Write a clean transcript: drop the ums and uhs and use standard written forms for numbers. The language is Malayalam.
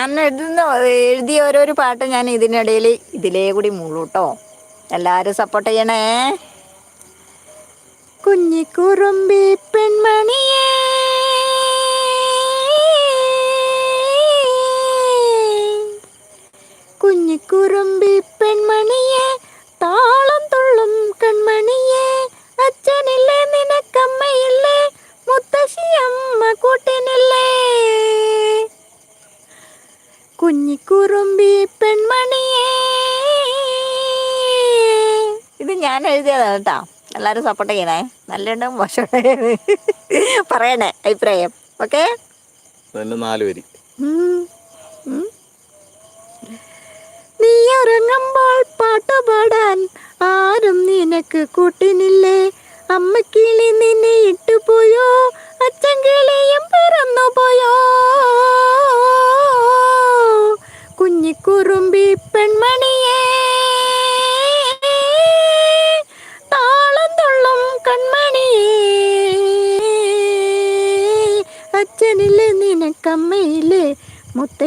ഞാൻ എഴുതിയ ഓരോരോ പാട്ട് ഞാൻ ഇതിനിടയിൽ ഇതിലേ കൂടി മൂളൂട്ടോ. എല്ലാവരും സപ്പോർട്ട് ചെയ്യണേ. കുഞ്ഞിക്കുറുമ്പി പെൺമണിയേ, കുഞ്ഞിക്കുറുമ്പി പെൺമണിയേ, താളം തുള്ളും കൺമണിയേ, അച്ഛനില്ലേ നിനക്കമ്മയില്ലേ, മുത്തശ്ശിയമ്മ കൂട്ടിനില്ലേ. കുഞ്ഞിക്കുറുമ്പി പെൺമണിയേ. ഇത് ഞാൻ എഴുതിയതാണ് കേട്ടോ. എല്ലാവരും സപ്പോർട്ട് ചെയ്യണേ. നല്ലുണ്ടും മോശം പറയണേ അഭിപ്രായം. ഓക്കെ, 4 വരി. നീ ഉറങ്ങുമ്പോൾ പാട്ടുപാടാൻ ആരും നിനക്ക് കൂട്ടിനില്ലേ, അമ്മക്കിളി നിന്നെ ഇട്ടുപോയോ, അച്ഛൻ കിളിയും പിറന്നുപോയോ. കുഞ്ഞിക്കുറുമ്പി പെൺമണിയേ, താളം തുള്ളും കൺമണിയേ, അച്ഛനില്ലേ നിനക്കമ്മയില്ലേ, മുത്തശ്ശി